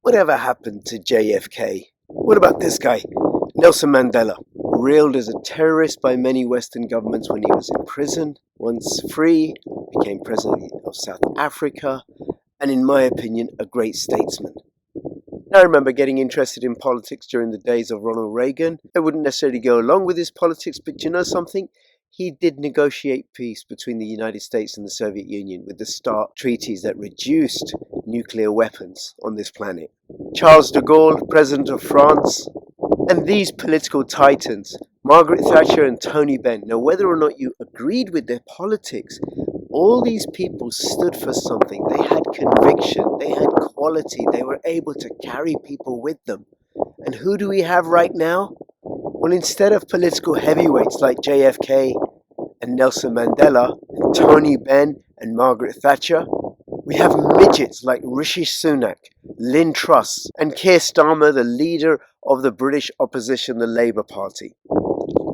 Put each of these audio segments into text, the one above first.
Whatever happened to JFK? What about this guy, Nelson Mandela, railed as a terrorist by many Western governments when he was in prison, once free, became president of South Africa, and in my opinion, a great statesman. I remember getting interested in politics during the days of Ronald Reagan. I wouldn't necessarily go along with his politics, but you know something? He did negotiate peace between the United States and the Soviet Union with the START treaties that reduced nuclear weapons on this planet. Charles de Gaulle, President of France, and these political titans, Margaret Thatcher and Tony Benn. Now, whether or not you agreed with their politics, all these people stood for something. They had conviction, they had quality, they were able to carry people with them. And who do we have right now? Well, instead of political heavyweights like JFK and Nelson Mandela and Tony Benn and Margaret Thatcher, we have midgets like Rishi Sunak, Lynn Truss, and Keir Starmer, the leader of the British opposition, the Labour Party.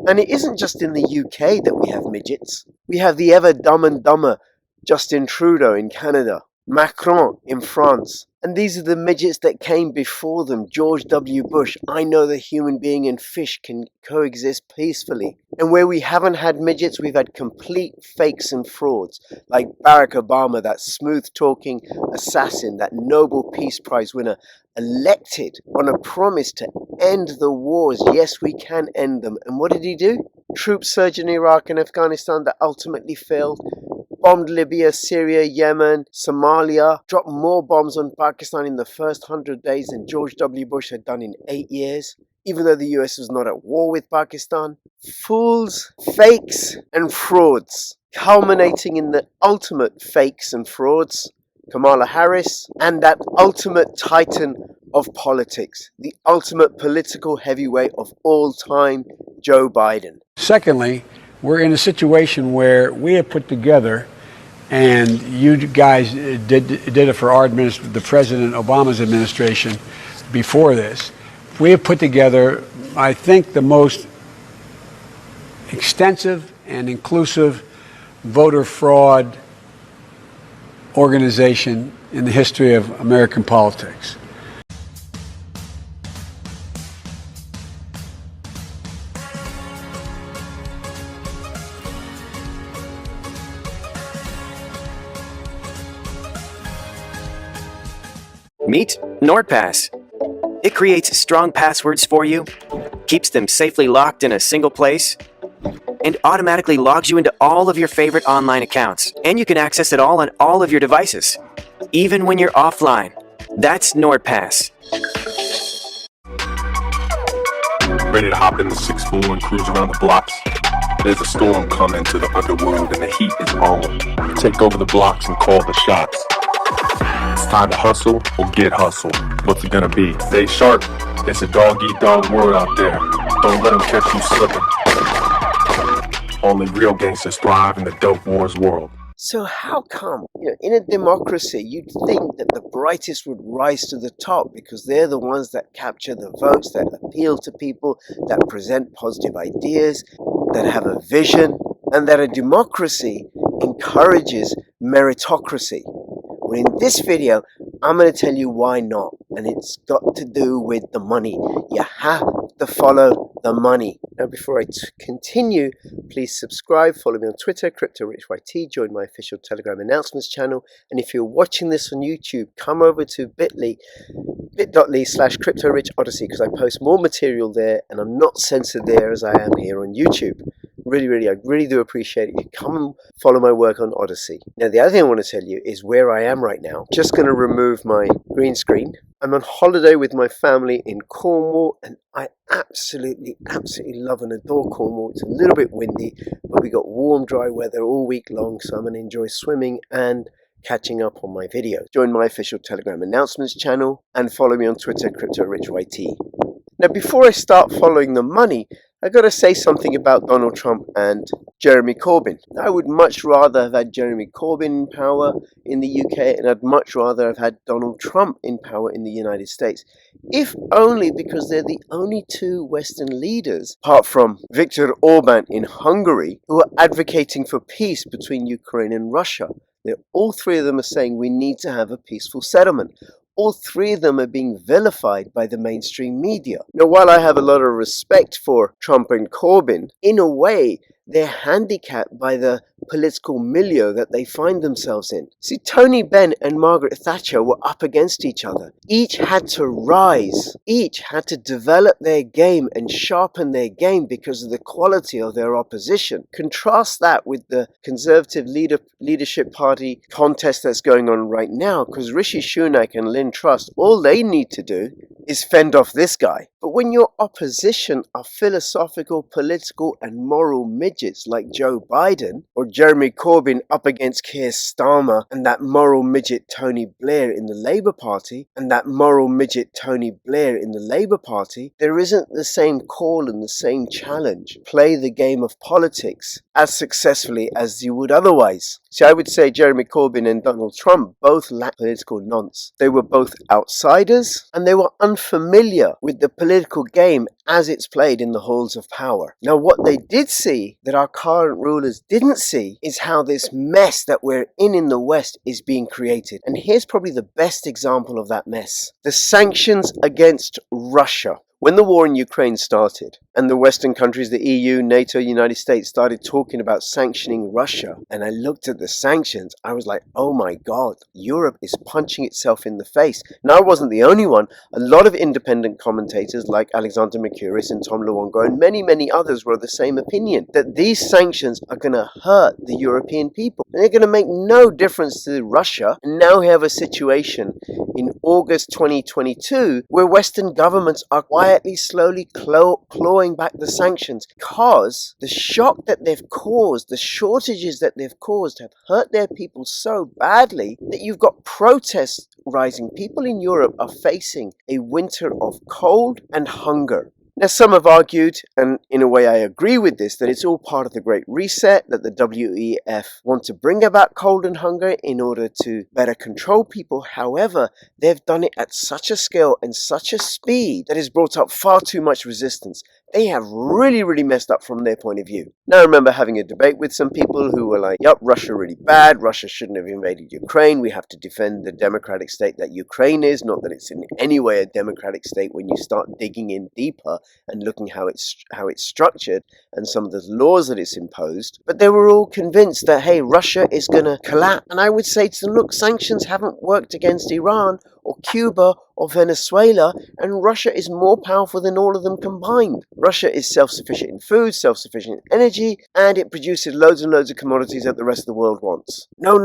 And it isn't just in the UK that we have midgets. We have the ever dumb and dumber Justin Trudeau in Canada, Macron in France. And these are the midgets that came before them. George W. Bush. I know that human being and fish can coexist peacefully. And where we haven't had midgets, we've had complete fakes and frauds. Like Barack Obama, that smooth-talking assassin, that Nobel Peace Prize winner, elected on a promise to end the wars. Yes, we can end them. And what did he do? Troop surge in Iraq and Afghanistan that ultimately failed. Bombed Libya, Syria, Yemen, Somalia, dropped more bombs on Pakistan in the first 100 days than George W. Bush had done in 8 years, even though the US was not at war with Pakistan. Fools, fakes, and frauds, culminating in the ultimate fakes and frauds, Kamala Harris, and that ultimate titan of politics, the ultimate political heavyweight of all time, Joe Biden. Secondly, we're in a situation where we have put together, and you guys did it for our the President Obama's administration before this. We have put together, I think, the most extensive and inclusive voter fraud organization in the history of American politics. Meet NordPass. It creates strong passwords for you, keeps them safely locked in a single place, and automatically logs you into all of your favorite online accounts. And you can access it all on all of your devices, even when you're offline. That's NordPass. Ready to hop in the 6-4 and cruise around the blocks? There's a storm coming to the underworld and the heat is on. Take over the blocks and call the shots. It's time to hustle or get hustled. What's it gonna be? Stay sharp. It's a dog-eat-dog world out there. Don't let them catch you slipping. Only real gangsters thrive in the dope wars world. So how come, in a democracy, you'd think that the brightest would rise to the top because they're the ones that capture the votes, that appeal to people, that present positive ideas, that have a vision, and that a democracy encourages meritocracy. Well, in this video, I'm going to tell you why not. And it's got to do with the money. You have to follow the money. Now, before I continue, please subscribe, follow me on Twitter, CryptoRichYT, join my official Telegram announcements channel. And if you're watching this on YouTube, come over to bit.ly/CryptoRichOdyssey, because I post more material there and I'm not censored there as I am here on YouTube. I really do appreciate it. You come and follow my work on Odyssey. Now, the other thing I want to tell you is where I am right now. Just going to remove my green screen. I'm on holiday with my family in Cornwall, and I absolutely love and adore Cornwall. It's a little bit windy, but we got warm, dry weather all week long, so I'm going to enjoy swimming and catching up on my videos. Join my official Telegram announcements channel and follow me on Twitter, CryptoRichYT. Now, before I start following the money, I got to say something about Donald Trump and Jeremy Corbyn. I would much rather have had Jeremy Corbyn in power in the UK, and I'd much rather have had Donald Trump in power in the United States. If only because they're the only two Western leaders, apart from Viktor Orban in Hungary, who are advocating for peace between Ukraine and Russia. All three of them are saying we need to have a peaceful settlement. all three of them are being vilified by the mainstream media. Now, while I have a lot of respect for Trump and Corbyn, in a way, they're handicapped by the political milieu that they find themselves in. See, Tony Benn and Margaret Thatcher were up against each other. Each had to rise. Each had to develop their game and sharpen their game because of the quality of their opposition. Contrast that with the Conservative Leadership Party contest that's going on right now, because Rishi Sunak and Lynn Truss, all they need to do is fend off this guy. But when your opposition are philosophical, political, and moral midgets like Joe Biden, or Jeremy Corbyn up against Keir Starmer, and that moral midget Tony Blair in the Labour Party, and that moral midget Tony Blair in the Labour Party, there isn't the same call and the same challenge. Play the game of politics as successfully as you would otherwise. See, I would say Jeremy Corbyn and Donald Trump both lack political nonce. They were both outsiders, and they were unfamiliar with the political game as it's played in the halls of power. Now, what they did see that our current rulers didn't see is how this mess that we're in the West is being created. And here's probably the best example of that mess. The sanctions against Russia. When the war in Ukraine started, and the Western countries, the EU, NATO, United States, started talking about sanctioning Russia, and I looked at the sanctions, I was like, oh my God, Europe is punching itself in the face. Now, I wasn't the only one. A lot of independent commentators like Alexander Mercouris and Tom Luongo and many, many others were of the same opinion, that these sanctions are going to hurt the European people. And they're going to make no difference to Russia. And now we have a situation in August 2022 where Western governments are quietly, slowly clawing back the sanctions because the shock that they've caused, the shortages that they've caused have hurt their people so badly that you've got protests rising. People in Europe are facing a winter of cold and hunger. Now, some have argued, and in a way I agree with this, that it's all part of the Great Reset, that the WEF want to bring about cold and hunger in order to better control people. However, they've done it at such a scale and such a speed that has brought up far too much resistance. They have really messed up from their point of view. Now, I remember having a debate with some people who were like, yup, Russia really bad, Russia shouldn't have invaded Ukraine, we have to defend the democratic state that Ukraine is, not that it's in any way a democratic state when you start digging in deeper and looking how it's structured and some of the laws that it's imposed. But they were all convinced that, hey, Russia is going to collapse. And I would say to them, look, sanctions haven't worked against Iran or Cuba or Venezuela, and Russia is more powerful than all of them combined. Russia is self-sufficient in food, self-sufficient in energy, and it produces loads and loads of commodities that the rest of the world wants. No,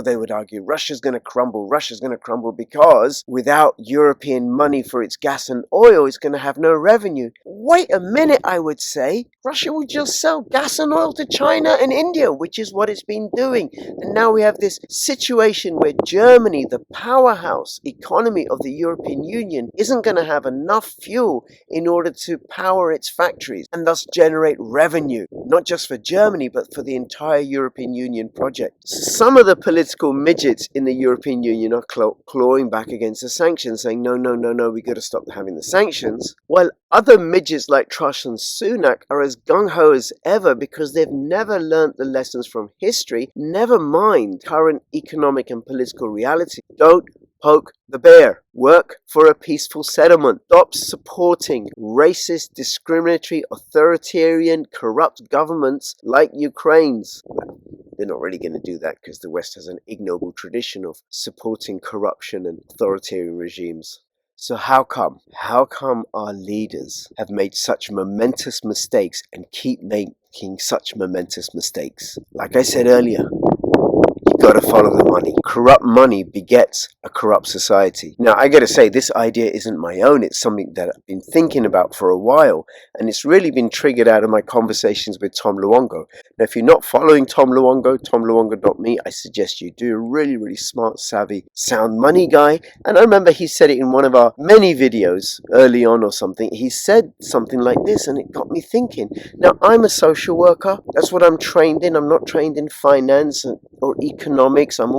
they would argue. Russia's going to crumble. Russia's going to crumble because without European money for its gas and oil, it's going to have no revenue. Wait a minute, I would say. Russia will just sell gas and oil to China and India, which is what it's been doing. And now we have this situation where Germany, the powerhouse economy of the European Union, isn't going to have enough fuel in order to power its factories and thus generate revenue, not just for Germany, but for the entire European Union project. Some of the political midgets in the European Union are clawing back against the sanctions, saying, no, we got to stop having the sanctions, while other midgets like Truss and Sunak are as gung-ho as ever because they've never learnt the lessons from history, never mind current economic and political reality. Don't poke the bear. Work for a peaceful settlement. Stop supporting racist, discriminatory, authoritarian, corrupt governments like Ukraine's. Well, they're not really going to do that because the West has an ignoble tradition of supporting corruption and authoritarian regimes. So how come our leaders have made such momentous mistakes and keep making such momentous mistakes? Like I said earlier, you got to follow the money. Corrupt money begets a corrupt society. Now, I got to say, this idea isn't my own. It's something that I've been thinking about for a while, and it's really been triggered out of my conversations with Tom Luongo. Now, if you're not following Tom Luongo, tomluongo.me, I suggest you do. A really smart, savvy, sound money guy. And I remember he said it in one of our many videos early on or something. He said something like this, and it got me thinking. Now, I'm a social worker. That's what I'm trained in. I'm not trained in finance or economics. I'm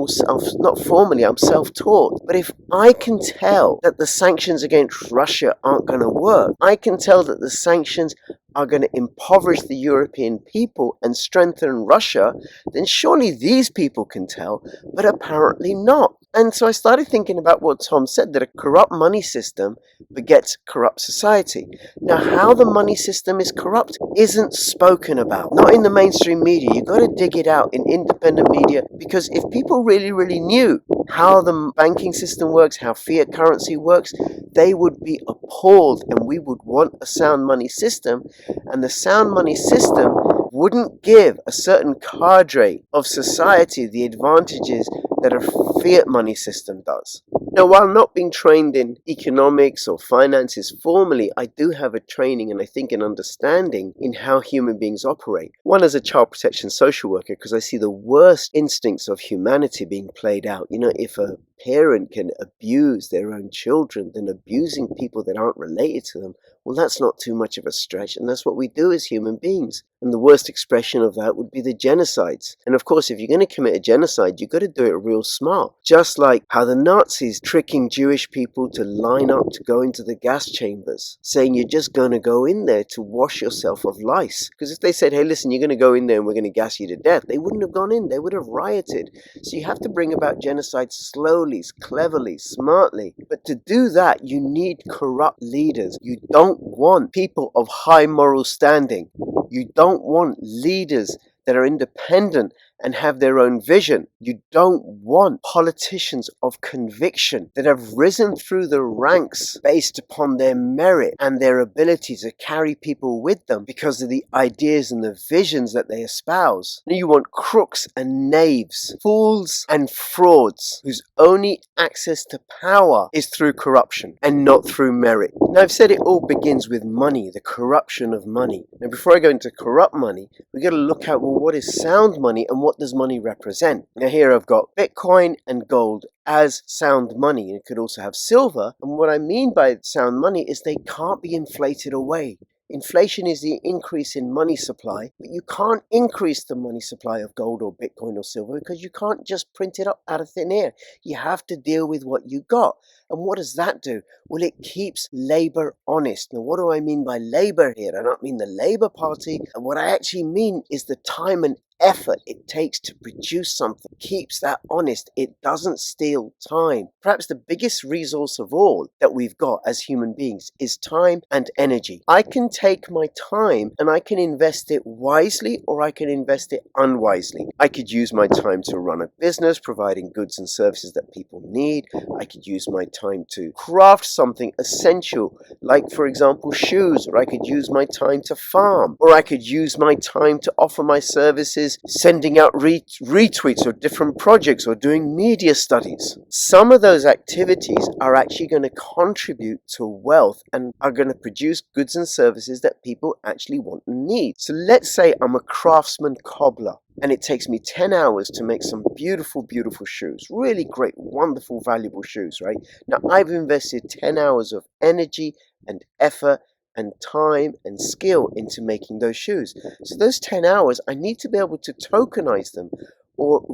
not formally, I'm self-taught. But if I can tell that the sanctions against Russia aren't going to work, I can tell that the sanctions are going to impoverish the European people and strengthen Russia, then surely these people can tell, but apparently not. And so I started thinking about what Tom said, that a corrupt money system begets corrupt society. Now, how the money system is corrupt isn't spoken about, not in the mainstream media. You've got to dig it out in independent media, because if people really knew how the banking system works, how fiat currency works, they would be appalled, and we would want a sound money system. And the sound money system wouldn't give a certain cadre of society the advantages that a fiat money system does. Now, while not being trained in economics or finances formally, I do have a training and I think an understanding in how human beings operate. One, as a child protection social worker, because I see the worst instincts of humanity being played out. You know, if a parent can abuse their own children, then abusing people that aren't related to them, well, that's not too much of a stretch, and that's what we do as human beings. And the worst expression of that would be the genocides. And of course, if you're going to commit a genocide, you've got to do it real smart. Just like how the Nazis tricking Jewish people to line up to go into the gas chambers, saying you're just going to go in there to wash yourself of lice. Because if they said, hey, listen, you're going to go in there and we're going to gas you to death, they wouldn't have gone in, they would have rioted. So you have to bring about genocide slowly, cleverly, smartly. But to do that, you need corrupt leaders. You don't want people of high moral standing. You don't want leaders that are independent and have their own vision. You don't want politicians of conviction that have risen through the ranks based upon their merit and their ability to carry people with them because of the ideas and the visions that they espouse. You want crooks and knaves, fools and frauds, whose only access to power is through corruption and not through merit. Now, I've said it all begins with money, the corruption of money. Now, before I go into corrupt money, we've got to look at, well, what is sound money and what does money represent? Now, here I've got Bitcoin and gold as sound money. It could also have silver. And what I mean by sound money is they can't be inflated away. Inflation is the increase in money supply, but you can't increase the money supply of gold or Bitcoin or silver because you can't just print it up out of thin air. You have to deal with what you got. And what does that do? Well, it keeps labor honest. Now, what do I mean by labor here? I don't mean the Labour Party. And what I actually mean is the time and effort it takes to produce something. Keeps that honest. It doesn't steal time. Perhaps the biggest resource of all that we've got as human beings is time and energy. I can take my time and I can invest it wisely, or I can invest it unwisely. I could use my time to run a business providing goods and services that people need. I could use my time to craft something essential, like, for example, shoes, or I could use my time to farm, or I could use my time to offer my services, sending out retweets of different projects or doing media studies. Some of those activities are actually going to contribute to wealth and are going to produce goods and services that people actually want and need. So let's say I'm a craftsman cobbler, and it takes me 10 hours to make some beautiful, beautiful shoes. Really great, wonderful, valuable shoes, right? Now, I've invested 10 hours of energy and effort and time and skill into making those shoes. So those 10 hours, I need to be able to tokenize them or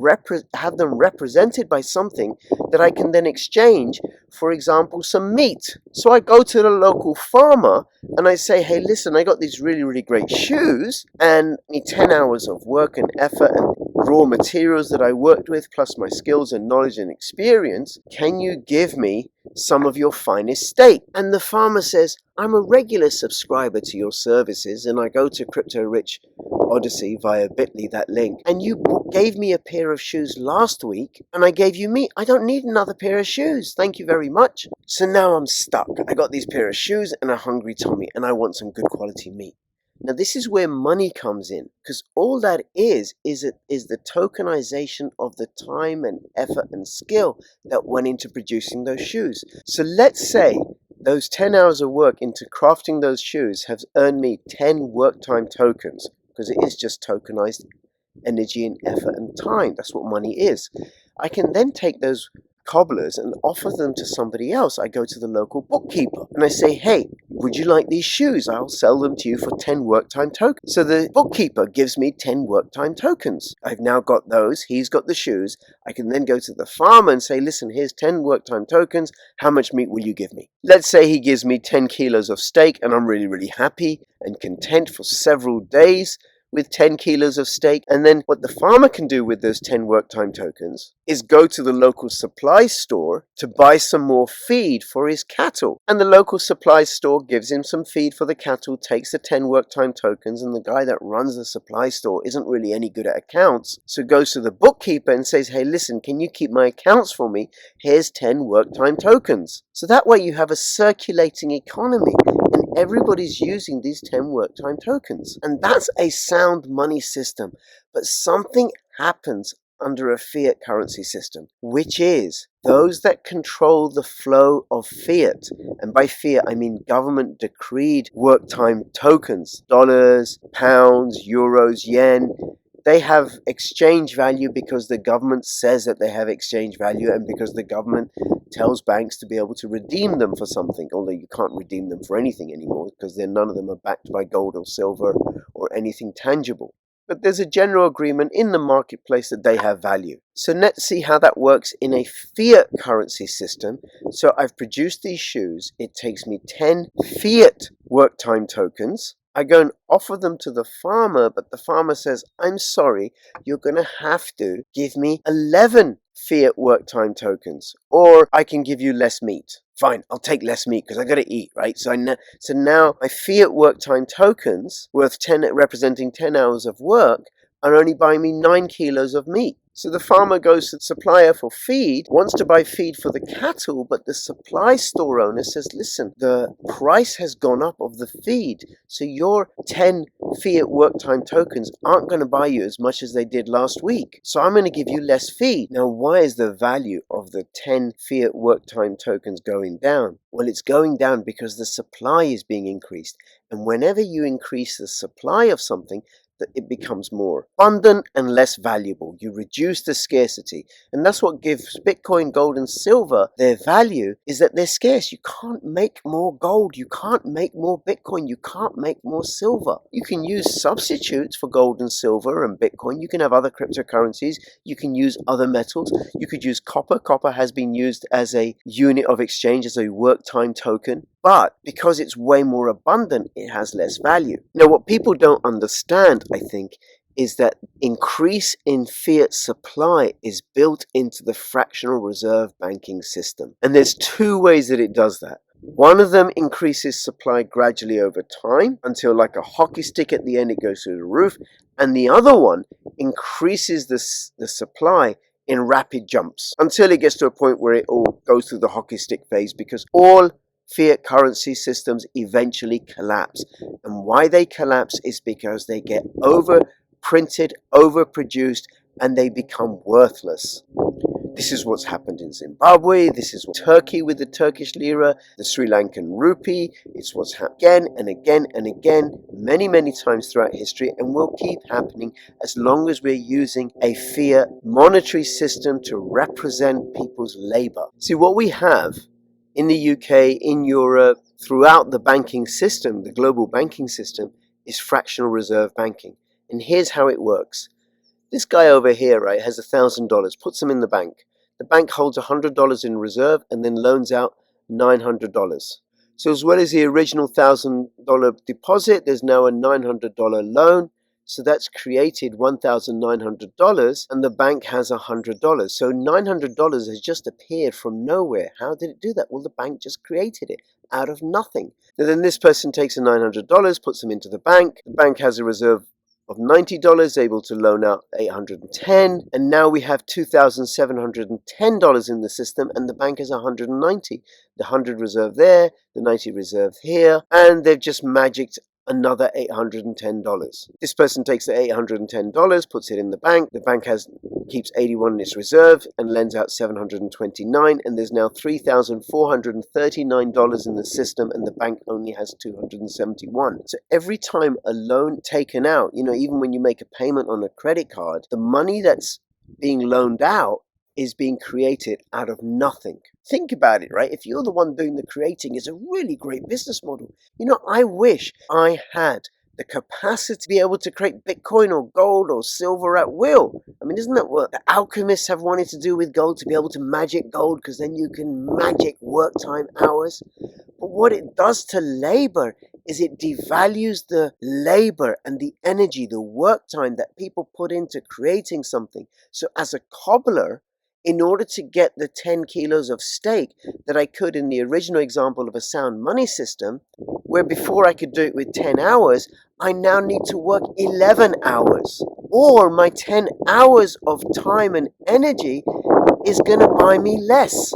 have them represented by something that I can then exchange, for example, some meat. So I go to the local farmer and I say, hey, listen, I got these really, really great shoes and need 10 hours of work and effort and raw materials that I worked with, plus my skills and knowledge and experience. Can you give me some of your finest steak? And the farmer says, I'm a regular subscriber to your services, and I go to Crypto Rich Odyssey via Bitly, that link, and you gave me a pair of shoes last week and I gave you meat. I don't need another pair of shoes. Thank you very much. So now I'm stuck. I got these pair of shoes and a hungry tummy and I want some good quality meat. Now, this is where money comes in, because all that is the tokenization of the time and effort and skill that went into producing those shoes. So let's say those 10 hours of work into crafting those shoes have earned me 10 work time tokens, because it is just tokenized energy and effort and time. That's what money is. I can then take those cobblers and offer them to somebody else. I go to the local bookkeeper and I say, hey, would you like these shoes? I'll sell them to you for 10 work time tokens. So the bookkeeper gives me 10 work time tokens. I've now got those. He's got the shoes. I can then go to the farmer and say, listen, here's 10 work time tokens. How much meat will you give me? Let's say he gives me 10 kilos of steak and I'm really, really happy and content for several days. with 10 kilos of steak. And then what the farmer can do with those 10 work time tokens is go to the local supply store to buy some more feed for his cattle. And the local supply store gives him some feed for the cattle, takes the 10 work time tokens, and the guy that runs the supply store isn't really any good at accounts, so goes to the bookkeeper and says, hey, listen, can you keep my accounts for me? Here's 10 work time tokens. So that way you have a circulating economy and everybody's using these 10 work time tokens. And that's a sound money system. But something happens under a fiat currency system, which is those that control the flow of fiat, and by fiat I mean government decreed work time tokens, dollars, pounds, euros, yen. They have exchange value because the government says that they have exchange value, and because the government tells banks to be able to redeem them for something, although you can't redeem them for anything anymore because none of them are backed by gold or silver or anything tangible. But there's a general agreement in the marketplace that they have value. So let's see how that works in a fiat currency system. So I've produced these shoes. It takes me 10 fiat work time tokens. I go and offer them to the farmer, but the farmer says, I'm sorry, you're going to have to give me 11 fiat work time tokens, or I can give you less meat. Fine, I'll take less meat because I got to eat, right? So now my fiat work time tokens worth 10, representing 10 hours of work, are only buying me 9 kilos of meat. So the farmer goes to the supplier for feed, wants to buy feed for the cattle, but the supply store owner says, listen, the price has gone up of the feed, so your 10 fiat work time tokens aren't going to buy you as much as they did last week. So I'm going to give you less feed. Now, why is the value of the 10 fiat work time tokens going down? Well, it's going down because the supply is being increased. And whenever you increase the supply of something, it becomes more abundant and less valuable. You reduce the scarcity, and that's what gives Bitcoin, gold, and silver their value, is that they're scarce. You can't make more gold, you can't make more Bitcoin, you can't make more silver. You can use substitutes for gold and silver and Bitcoin. You can have other cryptocurrencies, you can use other metals, you could use copper. Copper has been used as a unit of exchange, as a work time token. But because it's way more abundant, it has less value. Now, what people don't understand, I think, is that increase in fiat supply is built into the fractional reserve banking system. And there's two ways that it does that. One of them increases supply gradually over time until, like a hockey stick, at the end it goes through the roof. And the other one increases the supply in rapid jumps until it gets to a point where it all goes through the hockey stick phase, because all fiat currency systems eventually collapse. And why they collapse is because they get overprinted, overproduced, and they become worthless. This is what's happened in Zimbabwe. This is Turkey with the Turkish lira, the Sri Lankan rupee. It's what's happened again and again and again, many, many times throughout history, and will keep happening as long as we're using a fiat monetary system to represent people's labor. See, what we have in the UK, in Europe, throughout the banking system, the global banking system, is fractional reserve banking. And here's how it works. This guy over here, right, has $1,000, puts them in the bank. The bank holds $100 in reserve and then loans out $900. So as well as the original $1,000 deposit, there's now a $900 loan. So that's created $1,900, and the bank has $100. So $900 has just appeared from nowhere. How did it do that? Well, the bank just created it out of nothing. And then this person takes the $900, puts them into the bank. The bank has a reserve of $90, able to loan out $810, and now we have $2,710 in the system, and the bank has $190. The $100 reserve there, the $90 reserve here, and they've just magicked another $810. This person takes the $810, puts it in the bank keeps 81 in its reserve and lends out $729, and there's now $3,439 in the system, and the bank only has $271. So every time a loan taken out, even when you make a payment on a credit card, the money that's being loaned out is being created out of nothing. Think about it, right? If you're the one doing the creating, it's a really great business model. I wish I had the capacity to be able to create Bitcoin or gold or silver at will. I mean, isn't that what the alchemists have wanted to do with gold, to be able to magic gold, because then you can magic work time hours? But what it does to labor is it devalues the labor and the energy, the work time that people put into creating something. So as a cobbler, in order to get the 10 kilos of steak that I could in the original example of a sound money system, where before I could do it with 10 hours, I now need to work 11 hours. Or my 10 hours of time and energy is going to buy me less.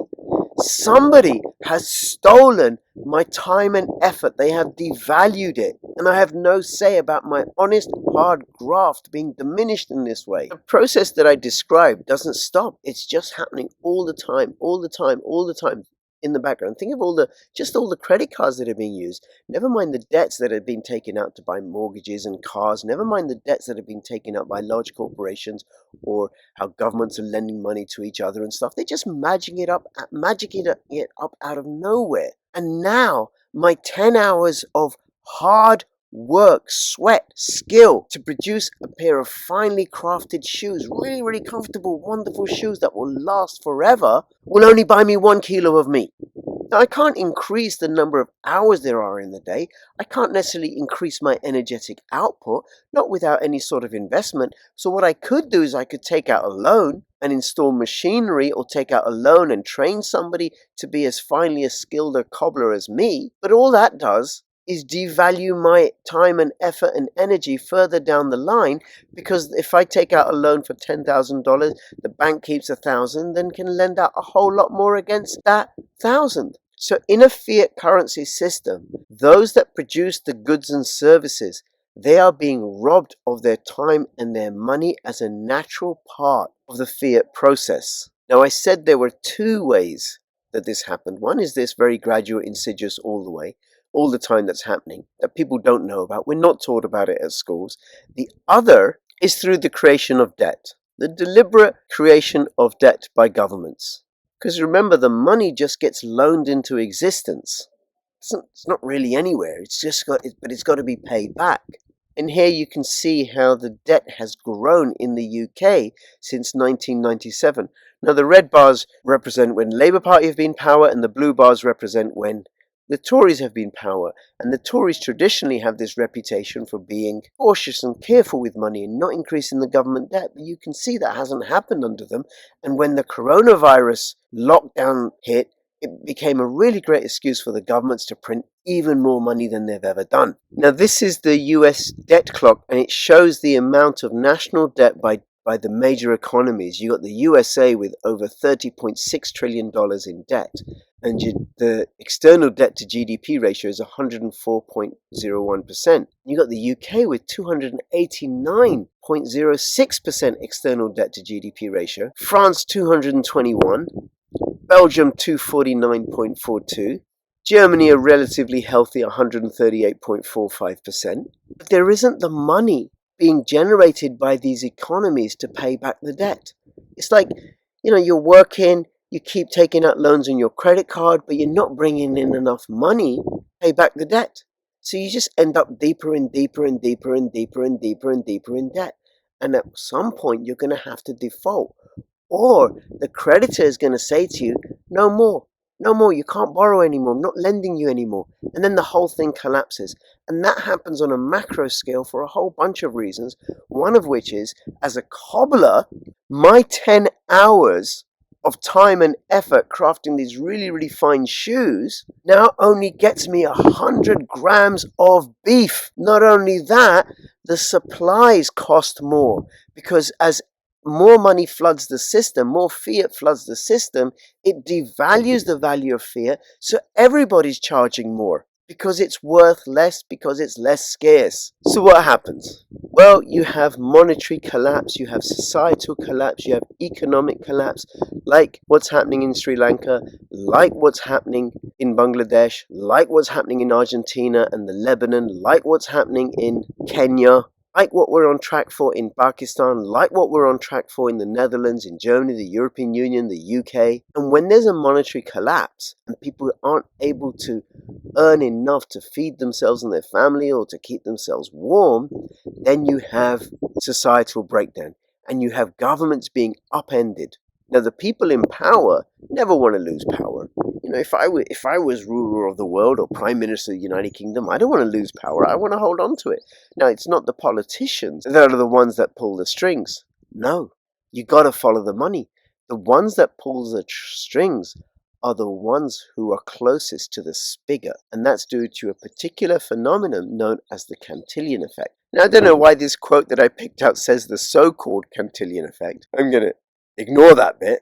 Somebody has stolen my time and effort. They have devalued it. And I have no say about my honest, hard graft being diminished in this way. The process that I described doesn't stop. It's just happening all the time, all the time, all the time in the background. Think of all the credit cards that are being used. Never mind the debts that have been taken out to buy mortgages and cars. Never mind the debts that have been taken out by large corporations, or how governments are lending money to each other and stuff. They're just magicking it up out of nowhere. And now my 10 hours of hard work, sweat, skill to produce a pair of finely crafted shoes, really, really comfortable, wonderful shoes that will last forever, will only buy me 1 kilo of meat. Now, I can't increase the number of hours there are in the day. I can't necessarily increase my energetic output, not without any sort of investment. So what I could do is I could take out a loan and install machinery, or take out a loan and train somebody to be as finely a skilled a cobbler as me. But all that does is devalue my time and effort and energy further down the line, because if I take out a loan for $10,000, the bank keeps $1,000, then can lend out a whole lot more against that $1,000. So in a fiat currency system, those that produce the goods and services, they are being robbed of their time and their money as a natural part of the fiat process. Now, I said there were two ways that this happened. One is this very gradual, insidious, all the time that's happening, that people don't know about. We're not taught about it at schools. The other is through the creation of debt, the deliberate creation of debt by governments. Because remember, the money just gets loaned into existence. It's not really anywhere. It's got to be paid back. And here you can see how the debt has grown in the UK since 1997. Now, the red bars represent when Labour Party have been in power, and the blue bars represent when the Tories have been in power. And the Tories traditionally have this reputation for being cautious and careful with money and not increasing the government debt. But you can see that hasn't happened under them. And when the coronavirus lockdown hit, it became a really great excuse for the governments to print even more money than they've ever done. Now, this is the US debt clock, and it shows the amount of national debt by the major economies. You got the USA with over $30.6 trillion in debt, and the external debt to GDP ratio is 104.01%. You got the UK with 289.06% external debt to GDP ratio, France 221, Belgium 249.42, Germany a relatively healthy 138.45%. But there isn't the money being generated by these economies to pay back the debt. It's like, you're working, you keep taking out loans on your credit card, but you're not bringing in enough money to pay back the debt. So you just end up deeper and deeper and deeper and deeper and deeper and deeper in debt. And at some point, you're going to have to default. Or the creditor is going to say to you, no more, you can't borrow anymore, I'm not lending you anymore. And then the whole thing collapses. And that happens on a macro scale for a whole bunch of reasons. One of which is, as a cobbler, my 10 hours of time and effort crafting these really, really fine shoes now only gets me 100 grams of beef. Not only that, the supplies cost more, because as more money floods the system, more fiat floods the system, it devalues the value of fiat, so everybody's charging more because it's worth less, because it's less scarce. So what happens? Well, you have monetary collapse, you have societal collapse, you have economic collapse, like what's happening in Sri Lanka, like what's happening in Bangladesh, like what's happening in Argentina and the Lebanon, like what's happening in Kenya, like what we're on track for in Pakistan, like what we're on track for in the Netherlands, in Germany, the European Union, the UK. And when there's a monetary collapse and people aren't able to earn enough to feed themselves and their family or to keep themselves warm, then you have societal breakdown and you have governments being upended. Now, the people in power never want to lose power. You know, if I was ruler of the world or prime minister of the United Kingdom, I don't want to lose power. I want to hold on to it. Now, it's not the politicians that are the ones that pull the strings. No, you got to follow the money. The ones that pull the strings are the ones who are closest to the spigot, and that's due to a particular phenomenon known as the Cantillian Effect. Now, I don't know why this quote that I picked out says the so-called Cantillian Effect. I'm going to ignore that bit.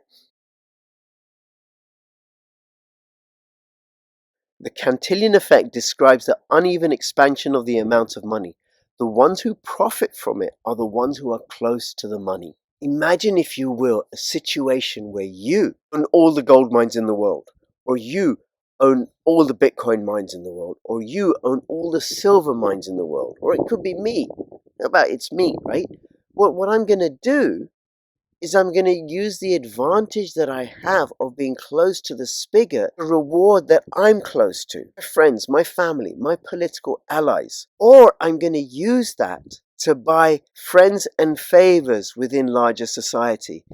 The Cantillian Effect describes the uneven expansion of the amount of money. The ones who profit from it are the ones who are close to the money. Imagine, if you will, a situation where you own all the gold mines in the world, or you own all the Bitcoin mines in the world, or you own all the silver mines in the world, or it could be me. How about it's me, right? What I'm going to do is I'm going to use the advantage that I have of being close to the spigot, the reward that I'm close to, my friends, my family, my political allies, or I'm going to use that to buy friends and favors within larger society.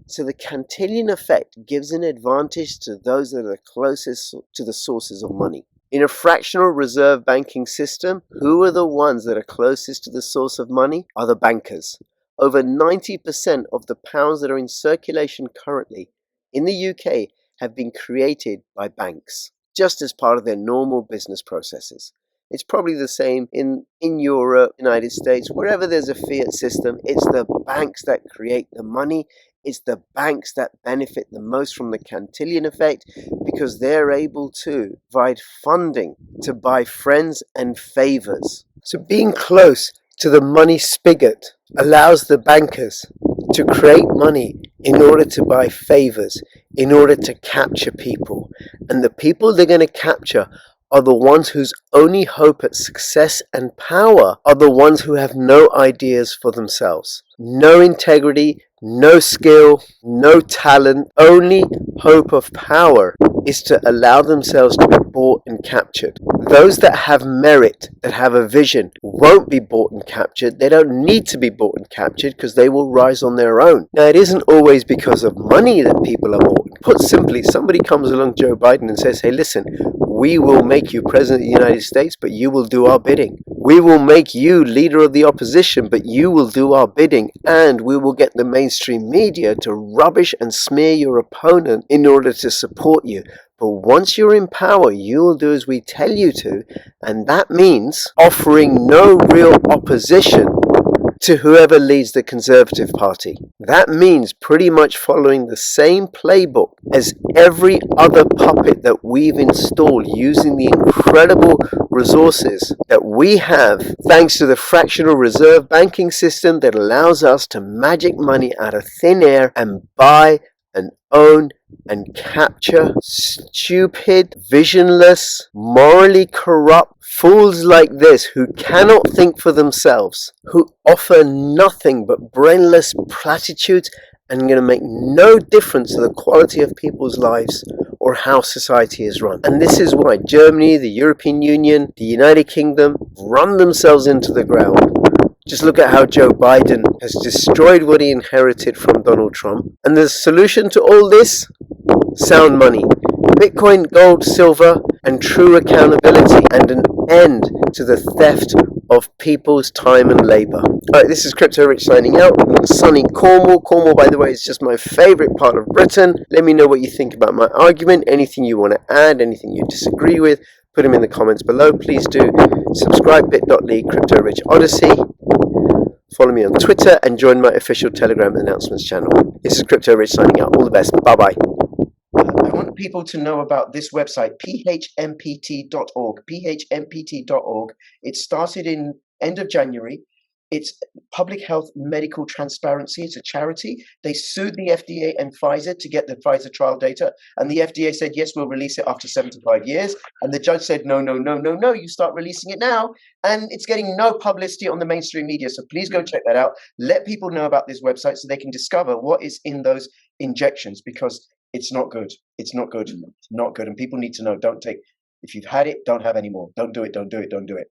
So the Cantillian Effect gives an advantage to those that are closest to the sources of money. In a fractional reserve banking system, who are the ones that are closest to the source of money? Are the bankers. Over 90% of the pounds that are in circulation currently in the UK have been created by banks, just as part of their normal business processes. It's probably the same in Europe, United States, wherever there's a fiat system. It's the banks that create the money. It's the banks that benefit the most from the Cantillian Effect because they're able to provide funding to buy friends and favors. So being close to the money spigot allows the bankers to create money in order to buy favors, in order to capture people. And the people they're going to capture are the ones whose only hope at success and power are the ones who have no ideas for themselves. No integrity, no skill, no talent. Only hope of power is to allow themselves to be bought and captured. Those that have merit, that have a vision, won't be bought and captured. They don't need to be bought and captured because they will rise on their own. Now, it isn't always because of money that people are bought. Put simply, somebody comes along Joe Biden and says, hey, listen, we will make you president of the United States, but you will do our bidding. We will make you leader of the opposition, but you will do our bidding. And we will get the mainstream media to rubbish and smear your opponent in order to support you. But once you're in power, you will do as we tell you to. And that means offering no real opposition to whoever leads the Conservative Party. That means pretty much following the same playbook as every other puppet that we've installed using the incredible resources that we have thanks to the fractional reserve banking system that allows us to magic money out of thin air and buy and own and capture stupid, visionless, morally corrupt fools like this who cannot think for themselves, who offer nothing but brainless platitudes and going to make no difference to the quality of people's lives or how society is run. And this is why Germany, the European Union, the United Kingdom run themselves into the ground. Just look at how Joe Biden has destroyed what he inherited from Donald Trump. And the solution to all this? Sound money. Bitcoin, gold, silver, and true accountability, and an end to the theft of people's time and labor. Alright, this is Crypto Rich signing out. I'm in sunny Cornwall. Cornwall, by the way, is just my favorite part of Britain. Let me know what you think about my argument. Anything you want to add, anything you disagree with, put them in the comments below. Please do subscribe bit.ly Crypto Rich Odyssey. Follow me on Twitter and join my official Telegram announcements channel. This is Crypto Rich signing out. All the best. Bye-bye. I want people to know about this website, phmpt.org. phmpt.org. It started in end of January. It's public health medical transparency. It's a charity. They sued the FDA and Pfizer to get the Pfizer trial data. And the FDA said, yes, we'll release it after 75 years. And the judge said, no, you start releasing it now. And it's getting no publicity on the mainstream media. So please go check that out. Let people know about this website so they can discover what is in those injections, because it's not good. It's not good. It's not good. And people need to know, don't take, if you've had it, don't have any more. Don't do it. Don't do it. Don't do it.